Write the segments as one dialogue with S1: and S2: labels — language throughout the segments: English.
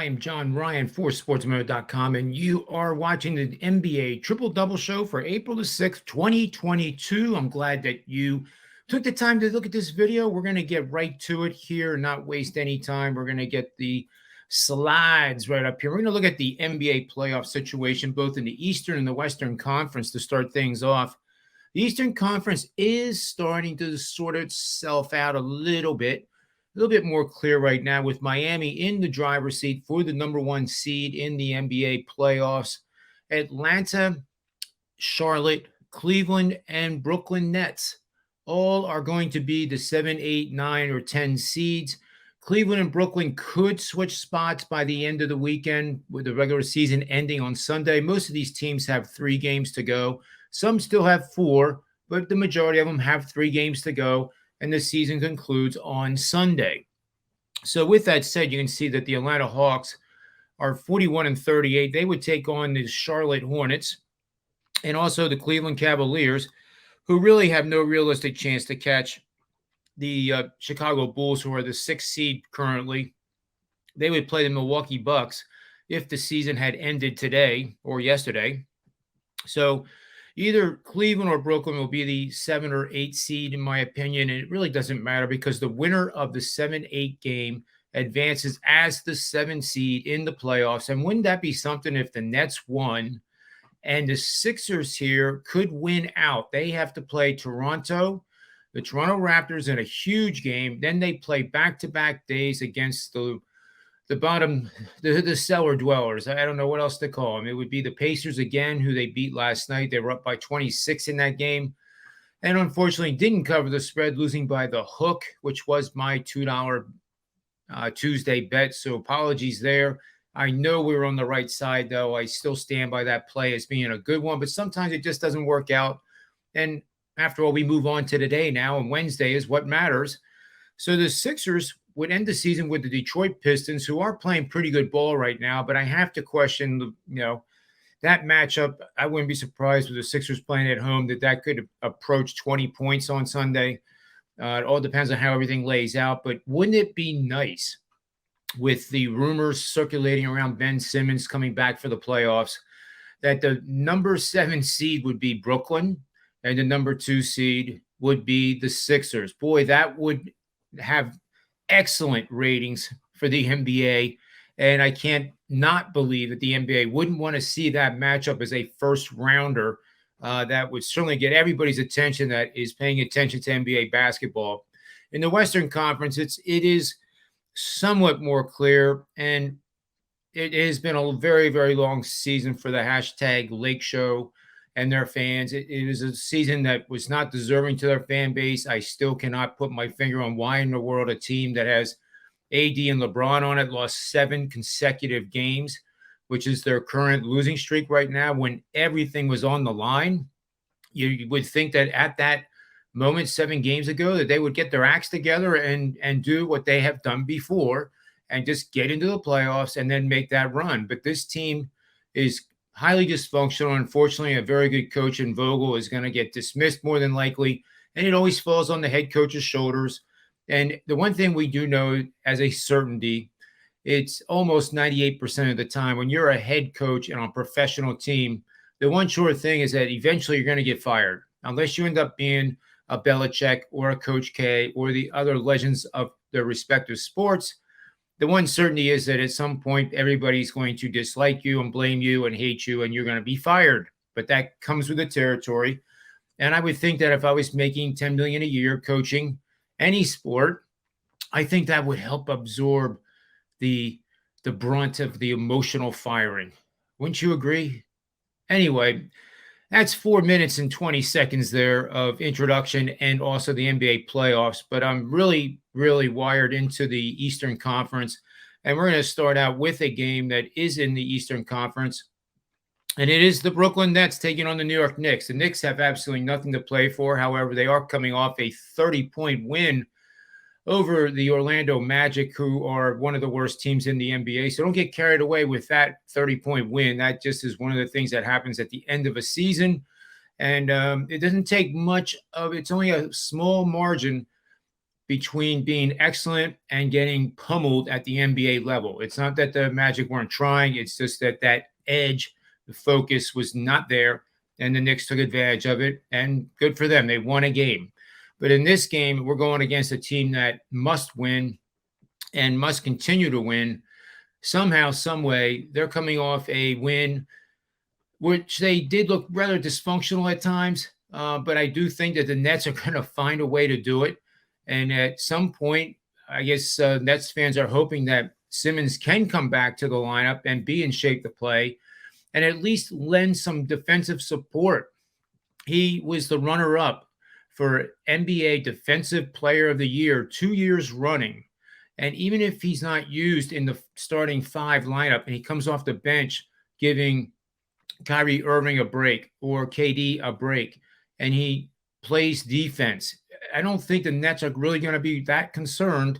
S1: am John Ryan for SportsMemo.com, and you are watching the NBA Triple Double Show for April the 6th, 2022. I'm glad that you took the time to look at this video. We're going to get right to it here and not waste any time. We're going to get the slides right up here. We're going to look at the NBA playoff situation, both in the Eastern and the Western Conference to start things off. The Eastern Conference is starting to sort itself out a little bit more clear right now with Miami in the driver's seat for the number one seed in the NBA playoffs. Atlanta, Charlotte, Cleveland, and Brooklyn Nets all are going to be the 7, 8, 9, or 10 seeds. Cleveland and Brooklyn could switch spots by the end of the weekend with the regular season ending on Sunday. Most of these teams have 3 games to go. Some still have 4, but the majority of them have 3 games to go, and the season concludes on Sunday. So with that said, you can see that the Atlanta Hawks are 41-38. They would take on the Charlotte Hornets and also the Cleveland Cavaliers, who really have no realistic chance to catch the Chicago Bulls, who are the 6th seed currently. They would play the Milwaukee Bucks if the season had ended today or yesterday. So either Cleveland or Brooklyn will be the 7 or 8 seed, in my opinion, and it really doesn't matter because the winner of the 7-8 game advances as the 7 seed in the playoffs. And wouldn't that be something if the Nets won and the Sixers here could win out? They have to play Toronto, the Toronto Raptors in a huge game. Then they play back-to-back days against the bottom, the cellar dwellers. I don't know what else to call them. It would be the Pacers again, who they beat last night. They were up by 26 in that game and unfortunately didn't cover the spread, losing by the hook, which was my $2 Tuesday bet. So apologies there. I know we were on the right side, though. I still stand by that play as being a good one, but sometimes it just doesn't work out. And after all, we move on to today now, and Wednesday is what matters. So the Sixers would end the season with the Detroit Pistons, who are playing pretty good ball right now, but I have to question, that matchup. I wouldn't be surprised with the Sixers playing at home that could approach 20 points on Sunday. It all depends on how everything lays out, but wouldn't it be nice with the rumors circulating around Ben Simmons coming back for the playoffs that the number 7 seed would be Brooklyn and the number 2 seed would be the Sixers? Boy, that would have excellent ratings for the NBA, and I can't not believe that the NBA wouldn't want to see that matchup as a first rounder. That would certainly get everybody's attention that is paying attention to NBA basketball. In the Western Conference, it is somewhat more clear, and it has been a very, very long season for the hashtag Lake Show and their fans. It was a season that was not deserving to their fan base. I still cannot put my finger on why in the world a team that has AD and LeBron on it lost 7 consecutive games, which is their current losing streak right now, when everything was on the line. You would think that at that moment 7 games ago that they would get their acts together and do what they have done before and just get into the playoffs and then make that run. But this team is highly dysfunctional. Unfortunately, a very good coach in Vogel is going to get dismissed more than likely, and it always falls on the head coach's shoulders. And the one thing we do know as a certainty, it's almost 98% of the time when you're a head coach and on a professional team, the one sure thing is that eventually you're going to get fired, unless you end up being a Belichick or a Coach K or the other legends of their respective sports. The one certainty is that at some point, everybody's going to dislike you and blame you and hate you, and you're going to be fired. But that comes with the territory. And I would think that if I was making $10 million a year coaching any sport, I think that would help absorb the brunt of the emotional firing. Wouldn't you agree? Anyway, that's 4 minutes and 20 seconds there of introduction and also the NBA playoffs. But I'm really, really wired into the Eastern Conference. And we're going to start out with a game that is in the Eastern Conference. And it is the Brooklyn Nets taking on the New York Knicks. The Knicks have absolutely nothing to play for. However, they are coming off a 30-point win over the Orlando Magic, who are one of the worst teams in the NBA. So don't get carried away with that 30-point win. That just is one of the things that happens at the end of a season. And it doesn't take much of it's only a small margin between being excellent and getting pummeled at the NBA level. It's not that the Magic weren't trying. It's just that edge, the focus was not there, and the Knicks took advantage of it, and good for them. They won a game. But in this game, we're going against a team that must win and must continue to win somehow, some way. They're coming off a win, which they did look rather dysfunctional at times, but I do think that the Nets are going to find a way to do it. And at some point, I guess Nets fans are hoping that Simmons can come back to the lineup and be in shape to play and at least lend some defensive support. He was the runner-up for NBA Defensive Player of the Year 2 years running. And even if he's not used in the starting five lineup and he comes off the bench giving Kyrie Irving a break or KD a break, and he plays defense, I don't think the Nets are really going to be that concerned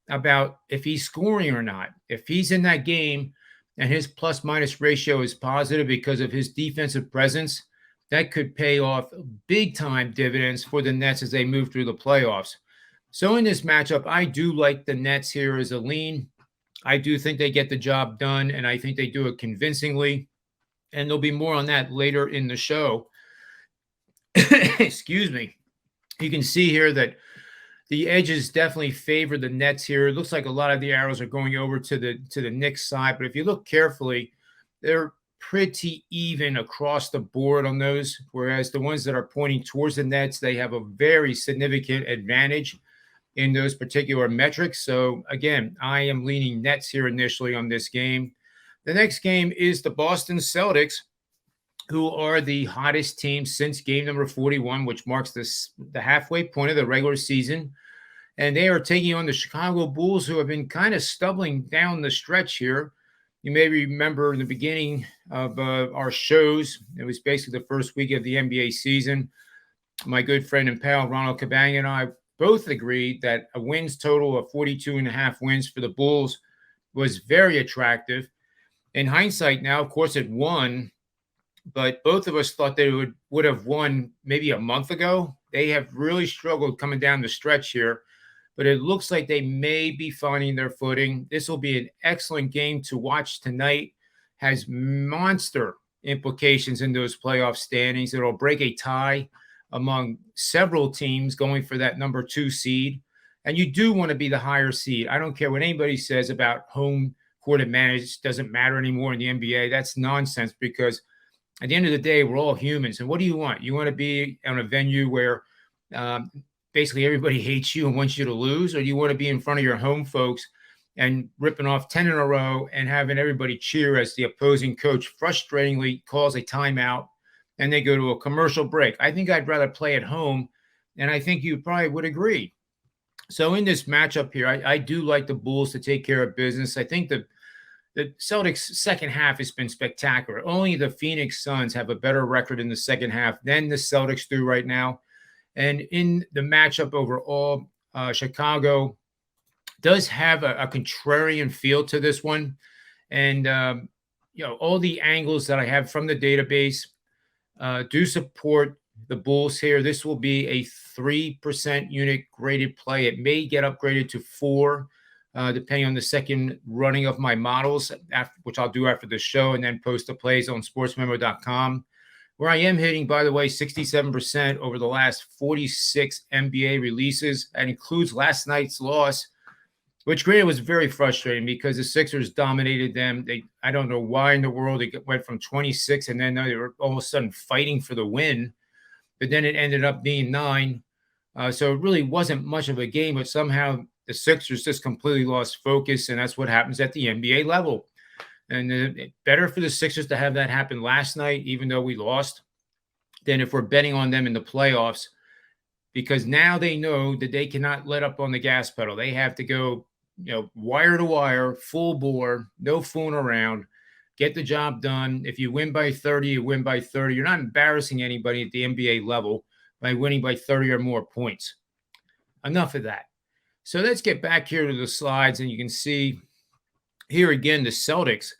S1: about if he's scoring or not. If he's in that game and his plus-minus ratio is positive because of his defensive presence, that could pay off big-time dividends for the Nets as they move through the playoffs. So in this matchup, I do like the Nets here as a lean. I do think they get the job done, and I think they do it convincingly. And there'll be more on that later in the show. Excuse me. You can see here that the edges definitely favor the Nets here. It looks like a lot of the arrows are going over to the Knicks side, but if you look carefully, they're pretty even across the board on those, whereas the ones that are pointing towards the Nets, they have a very significant advantage in those particular metrics. So again, I am leaning Nets here initially on this game. The next game is the Boston Celtics, who are the hottest team since game number 41, which marks the halfway point of the regular season. And they are taking on the Chicago Bulls, who have been kind of stumbling down the stretch here. You may remember in the beginning of our shows, it was basically the first week of the NBA season. My good friend and pal, Ronald Cabang, and I both agreed that a wins total of 42.5 wins for the Bulls was very attractive. In hindsight now, of course, it won, but both of us thought they would have won maybe a month ago. They have really struggled coming down the stretch here, but it looks like they may be finding their footing. This will be an excellent game to watch tonight. Has monster implications in those playoff standings. It'll break a tie among several teams going for that number 2 seed. And you do want to be the higher seed. I don't care what anybody says about home court advantage. Doesn't matter anymore in the NBA. That's nonsense, because at the end of the day, we're all humans. And what do you want? You want to be on a venue where basically everybody hates you and wants you to lose, or do you want to be in front of your home folks and ripping off 10 in a row and having everybody cheer as the opposing coach frustratingly calls a timeout and they go to a commercial break? I think I'd rather play at home, and I think you probably would agree. So in this matchup here, I do like the Bulls to take care of business. I think the Celtics' second half has been spectacular. Only the Phoenix Suns have a better record in the second half than the Celtics do right now. And in the matchup overall, Chicago does have a contrarian feel to this one. And, all the angles that I have from the database do support the Bulls here. This will be a 3% unit graded play. It may get upgraded to 4, depending on the second running of my models, which I'll do after the show, and then post the plays on SportsMemo.com, where I am hitting, by the way, 67% over the last 46 NBA releases. That includes last night's loss, which granted was very frustrating because the Sixers dominated them. I don't know why in the world it went from 26 and then they were all of a sudden fighting for the win, but then it ended up being 9. So it really wasn't much of a game, but somehow the Sixers just completely lost focus, and that's what happens at the NBA level. And better for the Sixers to have that happen last night, even though we lost, than if we're betting on them in the playoffs, because now they know that they cannot let up on the gas pedal. They have to go, wire to wire, full bore, no fooling around, get the job done. If you win by 30, you win by 30. You're not embarrassing anybody at the NBA level by winning by 30 or more points. Enough of that. So let's get back here to the slides, and you can see here again, the Celtics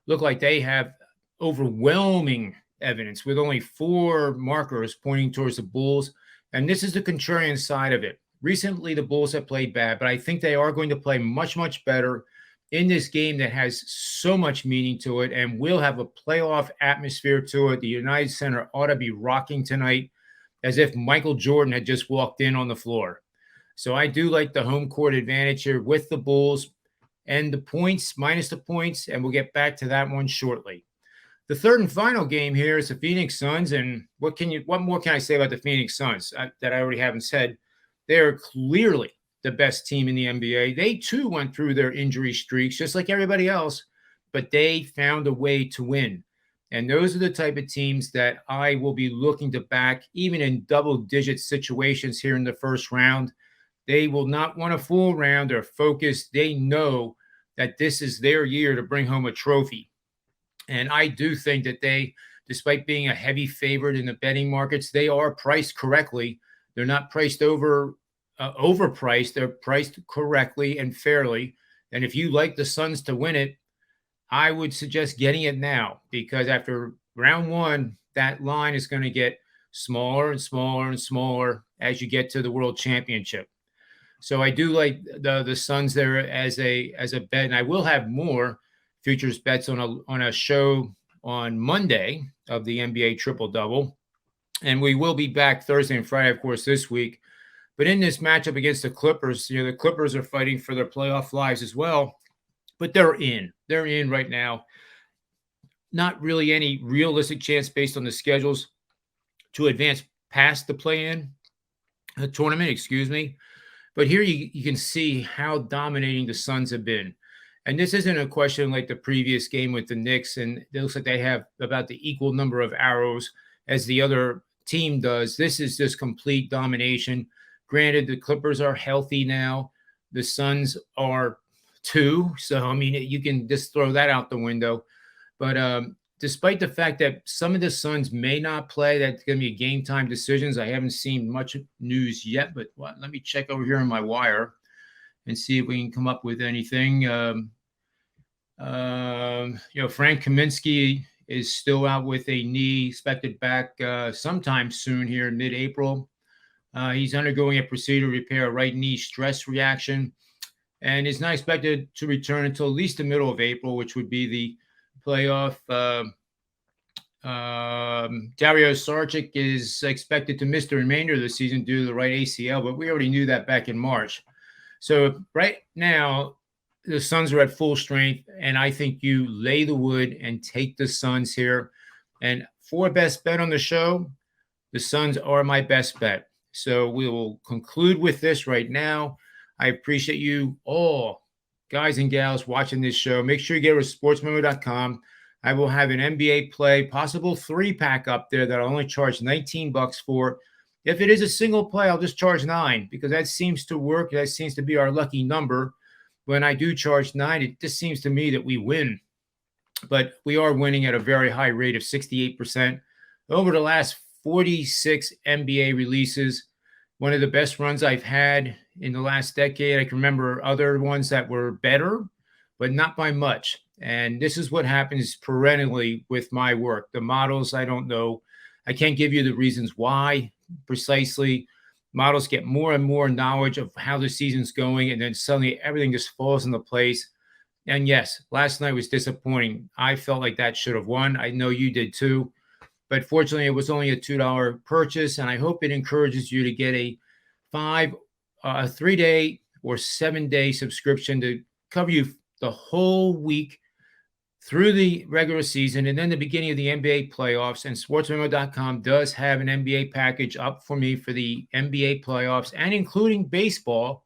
S1: look like they have overwhelming evidence with only 4 markers pointing towards the Bulls. And this is the contrarian side of it. Recently, the Bulls have played bad, but I think they are going to play much, much better in this game that has so much meaning to it and will have a playoff atmosphere to it. The United Center ought to be rocking tonight as if Michael Jordan had just walked in on the floor. So I do like the home court advantage here with the Bulls and the points, minus the points, and we'll get back to that one shortly. The third and final game here is the Phoenix Suns, and what more can I say about the Phoenix Suns that I already haven't said? They're clearly the best team in the NBA. They too went through their injury streaks, just like everybody else, but they found a way to win. And those are the type of teams that I will be looking to back, even in double-digit situations here in the first round. They will not want to fool around. They're focused. They know that this is their year to bring home a trophy. And I do think that they, despite being a heavy favorite in the betting markets, they are priced correctly. They're not priced overpriced. They're priced correctly and fairly. And if you like the Suns to win it, I would suggest getting it now, because after round one, that line is going to get smaller and smaller and smaller as you get to the World Championship. So I do like the Suns there as a bet, and I will have more futures bets on a show on Monday of the NBA Triple Double, and we will be back Thursday and Friday, of course, this week. But in this matchup against the Clippers, the Clippers are fighting for their playoff lives as well, but they're in right now. Not really any realistic chance based on the schedules to advance past the play-in tournament, excuse me. But here you can see how dominating the Suns have been. And this isn't a question like the previous game with the Knicks, and it looks like they have about the equal number of arrows as the other team does. This is just complete domination. Granted, the Clippers are healthy now. The Suns are too. So, I mean, you can just throw that out the window. But despite the fact that some of the Suns may not play, that's going to be game time decisions. I haven't seen much news yet, but let me check over here on my wire and see if we can come up with anything. Frank Kaminsky is still out with a knee, expected back sometime soon here in mid-April. He's undergoing a procedure to repair a right knee stress reaction and is not expected to return until at least the middle of April, which would be the playoff. Dario Saric is expected to miss the remainder of the season due to the right ACL, but we already knew that back in March. So right now, the Suns are at full strength, and I think you lay the wood and take the Suns here. And for best bet on the show, the Suns are my best bet. So we will conclude with this right now. I appreciate you all, guys and gals, watching this show. Make sure you get over to SportsMemo.com. I will have an NBA play, possible 3-pack up there that I'll only charge $19 for. If it is a single play, I'll just charge $9 because that seems to work. That seems to be our lucky number. When I do charge $9, it just seems to me that we win. But we are winning at a very high rate of 68%. Over the last 46 NBA releases, one of the best runs I've had in the last decade. I can remember other ones that were better, but not by much. And this is what happens perennially with my work. The models, I don't know. I can't give you the reasons why precisely. Models get more and more knowledge of how the season's going, and then suddenly everything just falls into place. And yes, last night was disappointing. I felt like that should have won. I know you did too. But fortunately, it was only a $2 purchase, and I hope it encourages you to get a 3-day or 7-day subscription to cover you the whole week through the regular season and then the beginning of the NBA playoffs. And SportsMemo.com does have an NBA package up for me for the NBA playoffs and including baseball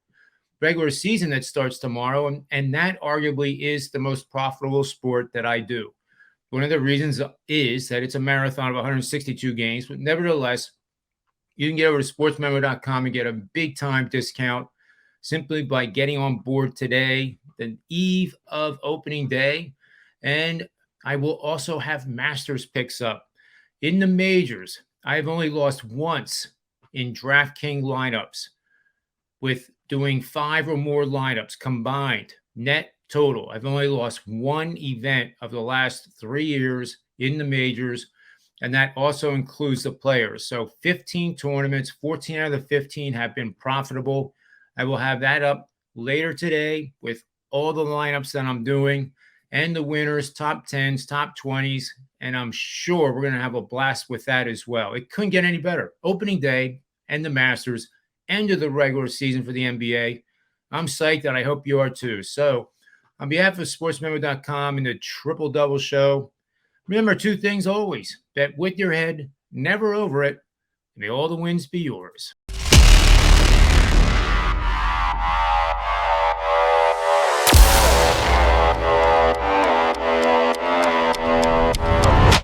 S1: regular season that starts tomorrow. And that arguably is the most profitable sport that I do. One of the reasons is that it's a marathon of 162 games, but nevertheless, you can get over to sportsmemo.com and get a big time discount simply by getting on board today, the eve of opening day. And I will also have Masters picks up. In the majors, I've only lost once in DraftKings lineups with doing 5 or more lineups combined, net total. I've only lost one event of the last 3 years in the majors. And that also includes the players. So 15 tournaments, 14 out of the 15 have been profitable. I will have that up later today with all the lineups that I'm doing and the winners, top 10s, top 20s. And I'm sure we're going to have a blast with that as well. It couldn't get any better. Opening day and the Masters, end of the regular season for the NBA. I'm psyched, and I hope you are too. So on behalf of SportsMemo.com and the Triple Double Show, remember two things always: bet with your head, never over it. May all the wins be yours.